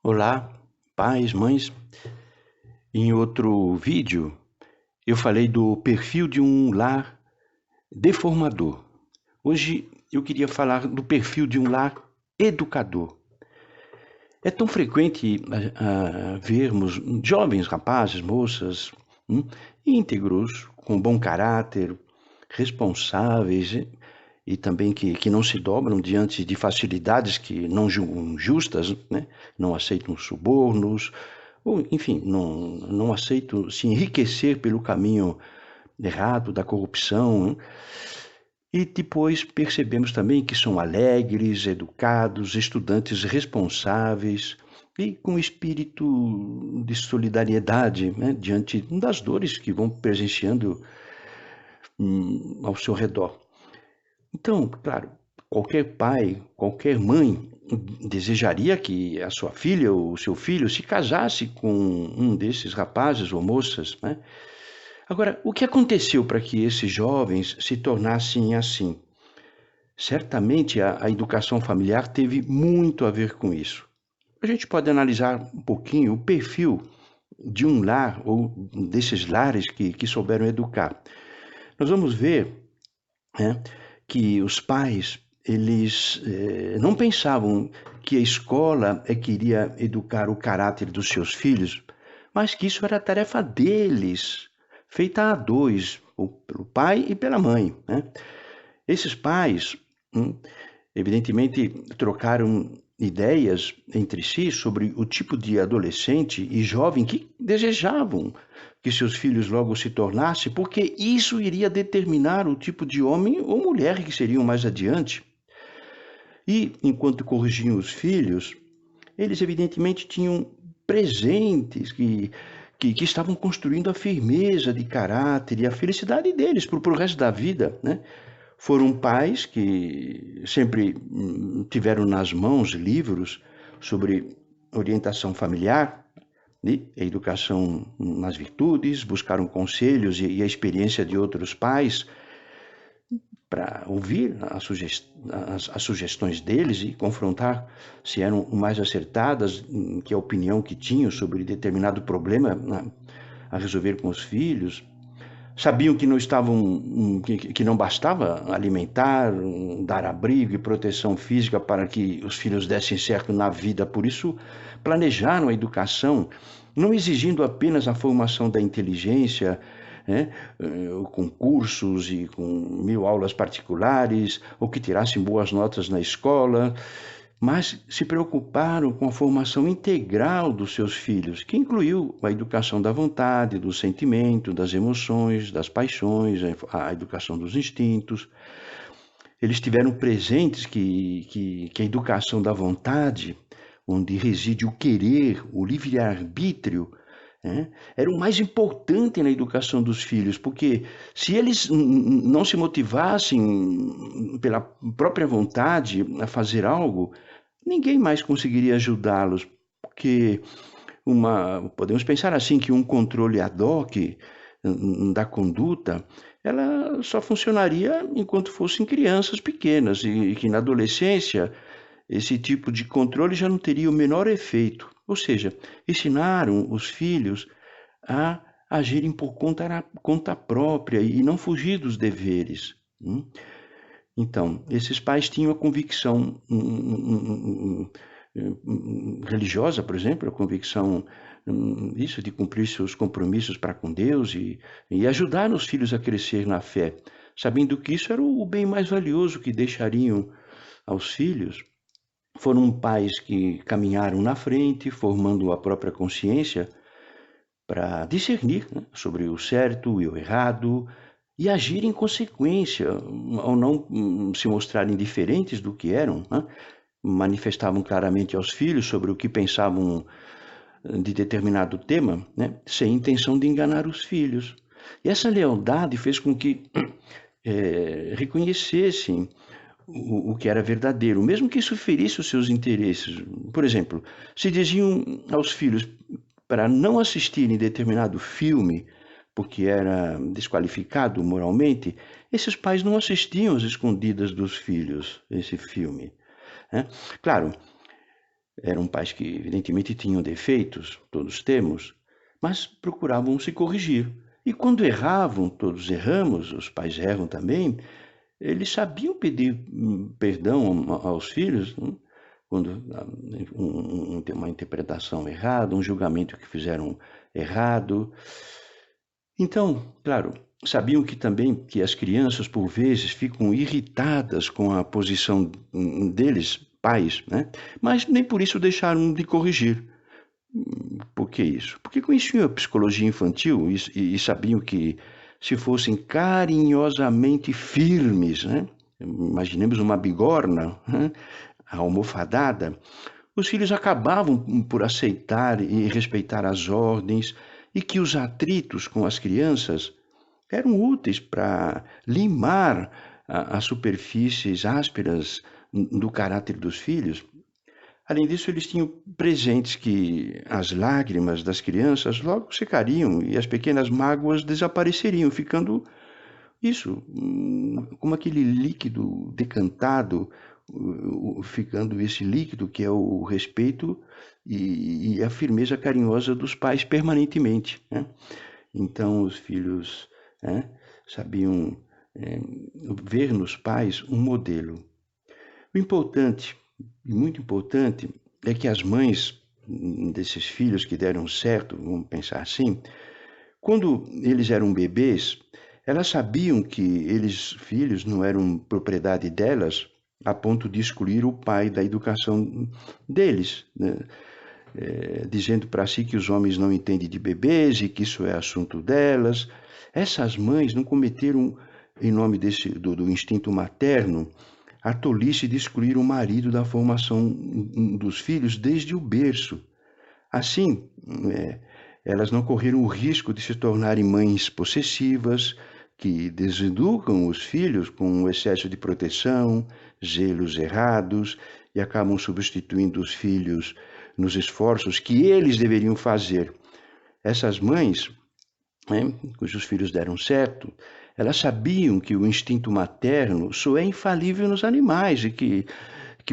Olá, pais, mães. Em outro vídeo, eu falei do perfil de um lar deformador. Hoje eu queria falar do perfil de um lar educador. É tão frequente vermos jovens rapazes, moças, íntegros, com bom caráter, responsáveis e também que não se dobram diante de facilidades que não julgam justas, né? Não aceitam subornos, ou, enfim, não aceitam se enriquecer pelo caminho errado da corrupção, né? E depois percebemos também que são alegres, educados, estudantes responsáveis e com espírito de solidariedade, né, diante das dores que vão presenciando ao seu redor. Então, claro, qualquer pai, qualquer mãe desejaria que a sua filha ou o seu filho se casasse com um desses rapazes ou moças, né? Agora, o que aconteceu para que esses jovens se tornassem assim? Certamente a educação familiar teve muito a ver com isso. A gente pode analisar um pouquinho o perfil de um lar ou desses lares que souberam educar. Nós vamos ver, né, que os pais eles não pensavam que a escola que iria educar o caráter dos seus filhos, mas que isso era tarefa deles, feita a dois, pelo pai e pela mãe, né? Esses pais, evidentemente, trocaram ideias entre si sobre o tipo de adolescente e jovem que desejavam que seus filhos logo se tornassem, porque isso iria determinar o tipo de homem ou mulher que seriam mais adiante. E, enquanto corrigiam os filhos, eles evidentemente tinham presentes que estavam construindo a firmeza de caráter e a felicidade deles para o resto da vida, né? Foram pais que sempre tiveram nas mãos livros sobre orientação familiar, né? Educação nas virtudes, buscaram conselhos e a experiência de outros pais para ouvir as sugestões deles e confrontar se eram mais acertadas que a opinião que tinham sobre determinado problema a resolver com os filhos. Sabiam que não estavam, que não bastava alimentar, dar abrigo e proteção física para que os filhos dessem certo na vida. Por isso, planejaram a educação, não exigindo apenas a formação da inteligência, né, com cursos e com 1000 aulas particulares, ou que tirassem boas notas na escola, mas se preocuparam com a formação integral dos seus filhos, que incluiu a educação da vontade, do sentimento, das emoções, das paixões, a educação dos instintos. Eles tiveram presentes que a educação da vontade, onde reside o querer, o livre-arbítrio, né, era o mais importante na educação dos filhos, porque se eles não se motivassem pela própria vontade a fazer algo, ninguém mais conseguiria ajudá-los, porque podemos pensar assim que um controle ad hoc da conduta, ela só funcionaria enquanto fossem crianças pequenas e que na adolescência esse tipo de controle já não teria o menor efeito. Ou seja, ensinaram os filhos a agirem por conta própria e não fugir dos deveres. Então, esses pais tinham a convicção religiosa, por exemplo, a convicção isso de cumprir seus compromissos para com Deus e ajudar os filhos a crescer na fé, sabendo que isso era o bem mais valioso que deixariam aos filhos. Foram pais que caminharam na frente, formando a própria consciência para discernir, né, sobre o certo e o errado e agir em consequência, ao não se mostrarem diferentes do que eram, né? Manifestavam claramente aos filhos sobre o que pensavam de determinado tema, né, sem intenção de enganar os filhos. E essa lealdade fez com que reconhecessem o que era verdadeiro, mesmo que isso ferisse os seus interesses. Por exemplo, se diziam aos filhos para não assistirem determinado filme porque era desqualificado moralmente, esses pais não assistiam às escondidas dos filhos esse filme, né? Claro, Eram pais que, evidentemente, tinham defeitos, todos temos, mas procuravam se corrigir. E quando erravam, todos erramos, os pais erram também, eles sabiam pedir perdão aos filhos, né? Quando tem uma interpretação errada, um julgamento que fizeram errado. Então, claro, sabiam que também que as crianças, por vezes, ficam irritadas com a posição deles, pais, né? Mas nem por isso deixaram de corrigir. Por que isso? Porque conheciam a psicologia infantil e sabiam que se fossem carinhosamente firmes, né? Imaginemos uma bigorna, né? Almofadada, os filhos acabavam por aceitar e respeitar as ordens e que os atritos com as crianças eram úteis para limar as superfícies ásperas do caráter dos filhos. Além disso, eles tinham presentes que as lágrimas das crianças logo secariam e as pequenas mágoas desapareceriam, ficando isso, como aquele líquido decantado, ficando esse líquido que é o respeito e a firmeza carinhosa dos pais permanentemente, né? Então os filhos, né, sabiam ver nos pais um modelo. O importante, muito importante, é que as mães desses filhos que deram certo, vamos pensar assim, quando eles eram bebês, elas sabiam que eles, filhos, não eram propriedade delas, a ponto de excluir o pai da educação deles, né? Dizendo para si que os homens não entendem de bebês e que isso é assunto delas. Essas mães não cometeram, em nome do instinto materno, a tolice de excluir o marido da formação dos filhos desde o berço. Assim, elas não correram o risco de se tornarem mães possessivas, que deseducam os filhos com um excesso de proteção, zelos errados e acabam substituindo os filhos nos esforços que eles deveriam fazer. Essas mães, né, cujos filhos deram certo, elas sabiam que o instinto materno só é infalível nos animais e que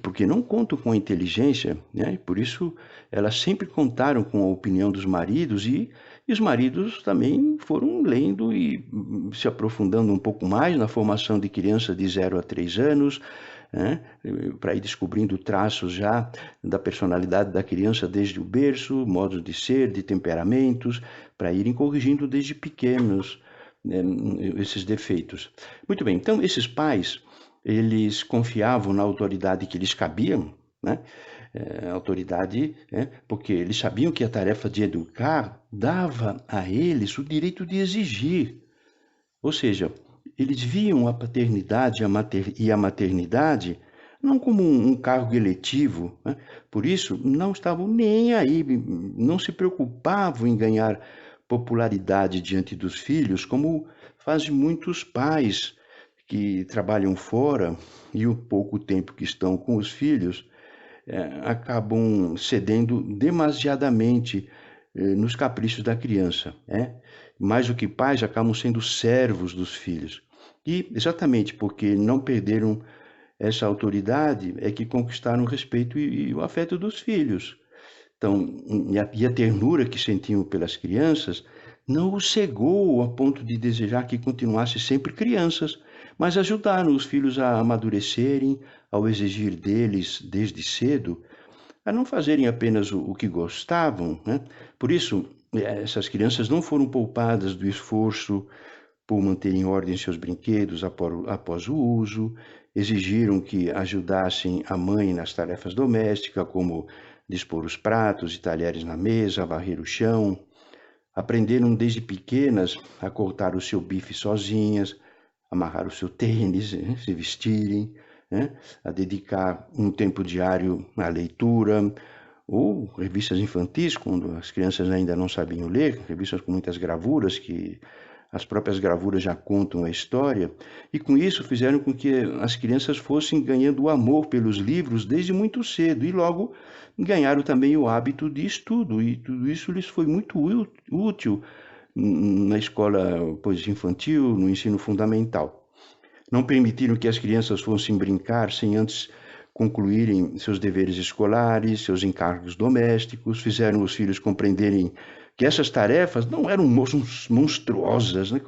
porque não contam com a inteligência, né? Por isso elas sempre contaram com a opinião dos maridos e os maridos também foram lendo e se aprofundando um pouco mais na formação de crianças de 0 a 3 anos, né? Para ir descobrindo traços já da personalidade da criança desde o berço, modos de ser, de temperamentos, para irem corrigindo desde pequenos, né, esses defeitos. Muito bem, então esses pais eles confiavam na autoridade que lhes cabia, né? Autoridade, né? Porque eles sabiam que a tarefa de educar dava a eles o direito de exigir. Ou seja, eles viam a paternidade e a maternidade não como um cargo eletivo, né? Por isso não estavam nem aí, não se preocupavam em ganhar popularidade diante dos filhos, como fazem muitos pais que trabalham fora e o pouco tempo que estão com os filhos acabam cedendo demasiadamente nos caprichos da criança, né? Mais do que pais, acabam sendo servos dos filhos. E exatamente porque não perderam essa autoridade é que conquistaram o respeito e o afeto dos filhos. Então, e a ternura que sentiam pelas crianças não os cegou a ponto de desejar que continuassem sempre crianças, mas ajudaram os filhos a amadurecerem, ao exigir deles desde cedo, a não fazerem apenas o que gostavam, né? Por isso, essas crianças não foram poupadas do esforço por manter em ordem seus brinquedos após o uso, exigiram que ajudassem a mãe nas tarefas domésticas, como dispor os pratos e talheres na mesa, varrer o chão. Aprenderam desde pequenas a cortar o seu bife sozinhas, amarrar o seu tênis, se vestirem, né? A dedicar um tempo diário à leitura, ou revistas infantis, quando as crianças ainda não sabiam ler, revistas com muitas gravuras que as próprias gravuras já contam a história, e com isso fizeram com que as crianças fossem ganhando o amor pelos livros desde muito cedo, e logo ganharam também o hábito de estudo, e tudo isso lhes foi muito útil na escola infantil, no ensino fundamental. Não permitiram que as crianças fossem brincar sem antes concluírem seus deveres escolares, seus encargos domésticos, fizeram os filhos compreenderem que essas tarefas não eram monstruosas, né,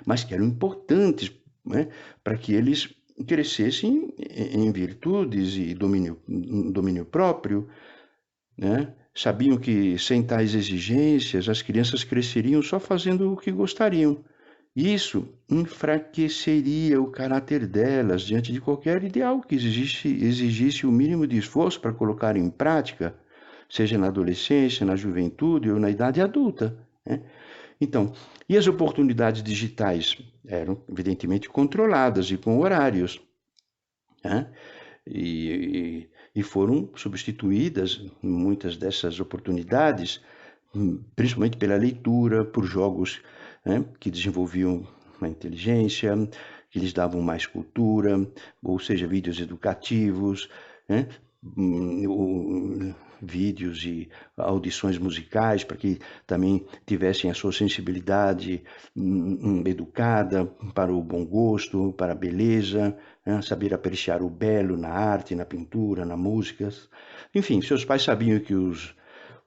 mas que eram importantes, né, para que eles crescessem em virtudes e domínio próprio, né? Sabiam que sem tais exigências as crianças cresceriam só fazendo o que gostariam. Isso enfraqueceria o caráter delas diante de qualquer ideal que exigisse o mínimo de esforço para colocar em prática, seja na adolescência, na juventude ou na idade adulta, né? Então, e as oportunidades digitais eram evidentemente controladas e com horários, né? E foram substituídas muitas dessas oportunidades, principalmente pela leitura, por jogos, né, que desenvolviam a inteligência, que lhes davam mais cultura, ou seja, vídeos educativos, né, vídeos e audições musicais para que também tivessem a sua sensibilidade educada para o bom gosto, para a beleza, né, saber apreciar o belo na arte, na pintura, na música. Enfim, seus pais sabiam que os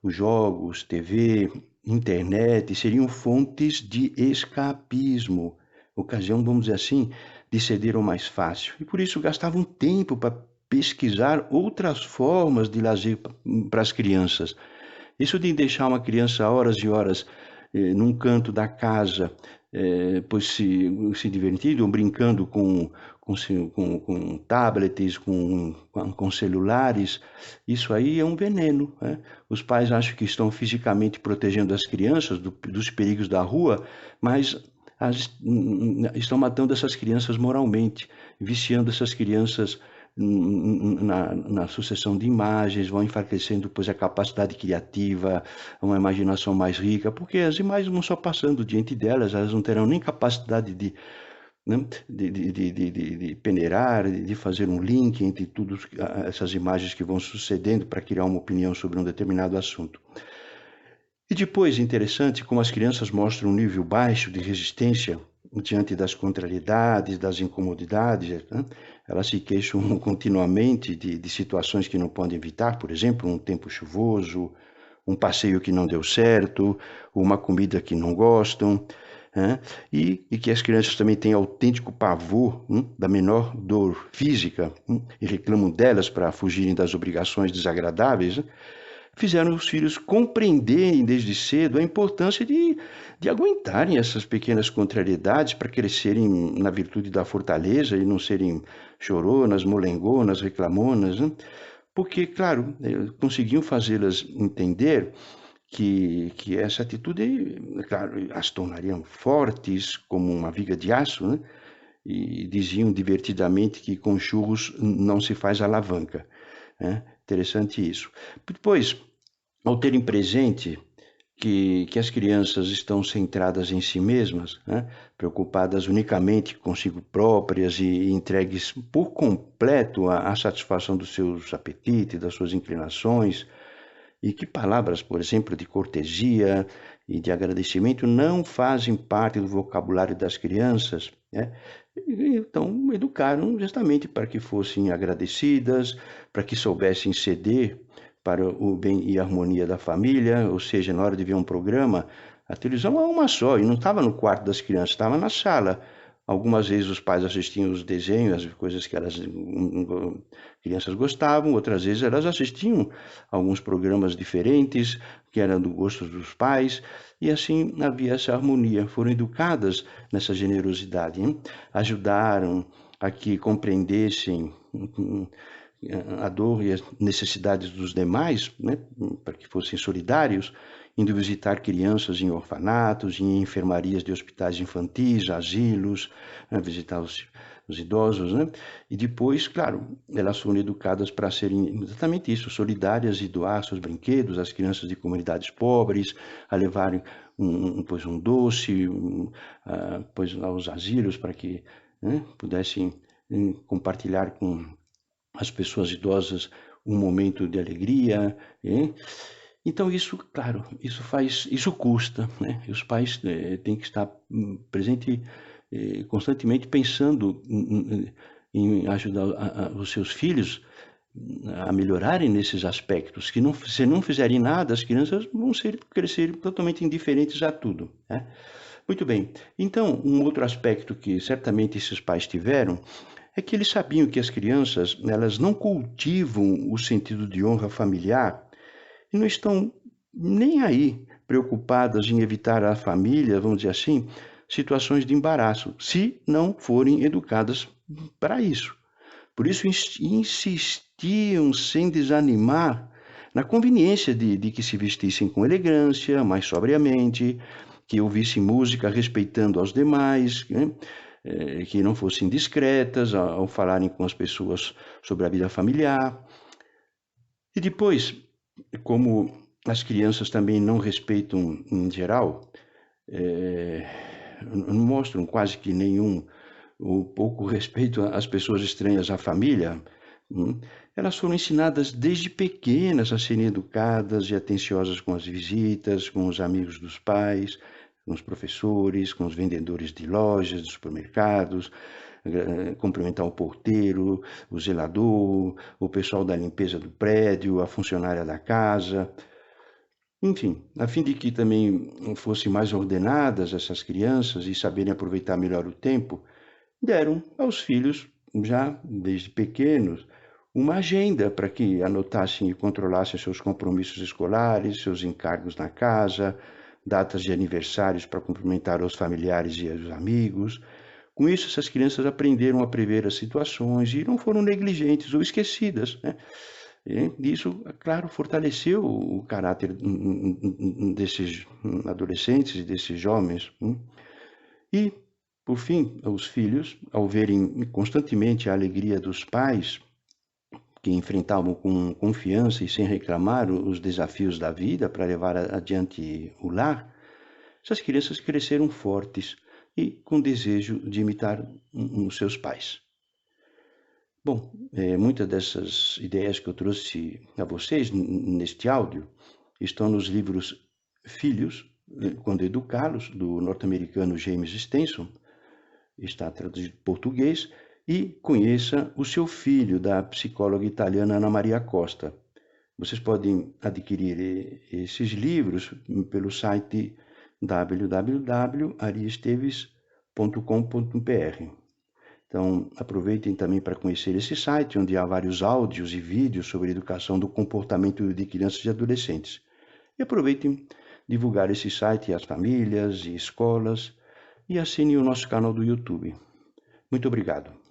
jogos, TV, internet seriam fontes de escapismo, ocasião, vamos dizer assim, de ceder ao mais fácil. E por isso gastavam tempo para pesquisar outras formas de lazer para as crianças. Isso de deixar uma criança horas e horas num canto da casa, pois se divertindo ou brincando com tablets, com celulares, isso aí é um veneno, né? Os pais acham que estão fisicamente protegendo as crianças dos perigos da rua, mas estão matando essas crianças moralmente, viciando essas crianças na sucessão de imagens, vão enfraquecendo depois a capacidade criativa, uma imaginação mais rica, porque as imagens vão só passando diante delas, elas não terão nem capacidade de, né, de peneirar, de fazer um link entre todas essas imagens que vão sucedendo para criar uma opinião sobre um determinado assunto. E depois, interessante como as crianças mostram um nível baixo de resistência diante das contrariedades, das incomodidades, né? Elas se queixam continuamente de situações que não podem evitar, por exemplo, um tempo chuvoso, um passeio que não deu certo, uma comida que não gostam, né? E que as crianças também têm autêntico pavor da menor dor física e reclamam delas para fugirem das obrigações desagradáveis, né? Fizeram os filhos compreenderem desde cedo a importância de aguentarem essas pequenas contrariedades para crescerem na virtude da fortaleza e não serem choronas, molengonas, reclamonas, né? Porque, claro, conseguiam fazê-las entender que essa atitude, claro, as tornariam fortes como uma viga de aço, né? E diziam divertidamente que com churros não se faz alavanca, né? Interessante isso. Depois, ao terem presente que as crianças estão centradas em si mesmas, né? Preocupadas unicamente consigo próprias e entregues por completo à satisfação dos seus apetites, das suas inclinações, e que palavras, por exemplo, de cortesia e de agradecimento não fazem parte do vocabulário das crianças, né? Então, educaram justamente para que fossem agradecidas, para que soubessem ceder para o bem e harmonia da família, ou seja, na hora de ver um programa, a televisão é uma só, e não estava no quarto das crianças, estava na sala. Algumas vezes os pais assistiam os desenhos, as coisas que as crianças gostavam, outras vezes elas assistiam alguns programas diferentes, que eram do gosto dos pais, e assim havia essa harmonia. Foram educadas nessa generosidade, hein? Ajudaram a que compreendessem a dor e as necessidades dos demais, né, para que fossem solidários, indo visitar crianças em orfanatos, em enfermarias de hospitais infantis, asilos, né, visitar os idosos, né? E depois, claro, elas foram educadas para serem exatamente isso, solidárias e doar seus brinquedos às crianças de comunidades pobres, a levarem pois um doce, pois aos asilos para que, né, pudessem compartilhar com as pessoas idosas um momento de alegria, hein? Então isso, claro, isso custa, né? E os pais têm que estar presente constantemente pensando em ajudar os seus filhos a melhorarem nesses aspectos, que não, se não fizerem nada, as crianças vão crescer totalmente indiferentes a tudo, né? Muito bem, então, um outro aspecto que certamente esses pais tiveram é que eles sabiam que as crianças, elas não cultivam o sentido de honra familiar e não estão nem aí preocupadas em evitar à família, vamos dizer assim, situações de embaraço, se não forem educadas para isso. Por isso insistiam sem desanimar na conveniência de que se vestissem com elegância, mais sobriamente, que ouvissem música respeitando aos demais, né? Que não fossem discretas ao falarem com as pessoas sobre a vida familiar. E depois, como as crianças também não respeitam em geral, não mostram quase que nenhum ou pouco respeito às pessoas estranhas à família, elas foram ensinadas desde pequenas a serem educadas e atenciosas com as visitas, com os amigos dos pais, com os professores, com os vendedores de lojas, de supermercados, cumprimentar o porteiro, o zelador, o pessoal da limpeza do prédio, a funcionária da casa. Enfim, a fim de que também fossem mais ordenadas essas crianças e saberem aproveitar melhor o tempo, deram aos filhos, já desde pequenos, uma agenda para que anotassem e controlassem seus compromissos escolares, seus encargos na casa, datas de aniversários para cumprimentar os familiares e os amigos. Com isso, essas crianças aprenderam a prever as situações e não foram negligentes ou esquecidas, né? E isso, é claro, fortaleceu o caráter desses adolescentes e desses jovens. E, por fim, os filhos, ao verem constantemente a alegria dos pais, que enfrentavam com confiança e sem reclamar os desafios da vida para levar adiante o lar, essas crianças cresceram fortes e com desejo de imitar os seus pais. Bom, muitas dessas ideias que eu trouxe a vocês neste áudio estão nos livros Filhos, Quando Educá-los, do norte-americano James Stenson, está traduzido em português, e Conheça o Seu Filho, da psicóloga italiana Ana Maria Costa. Vocês podem adquirir esses livros pelo site www.ariesteves.com.br. Então, aproveitem também para conhecer esse site, onde há vários áudios e vídeos sobre educação do comportamento de crianças e adolescentes. E aproveitem divulgar esse site às famílias e escolas e assinem o nosso canal do YouTube. Muito obrigado.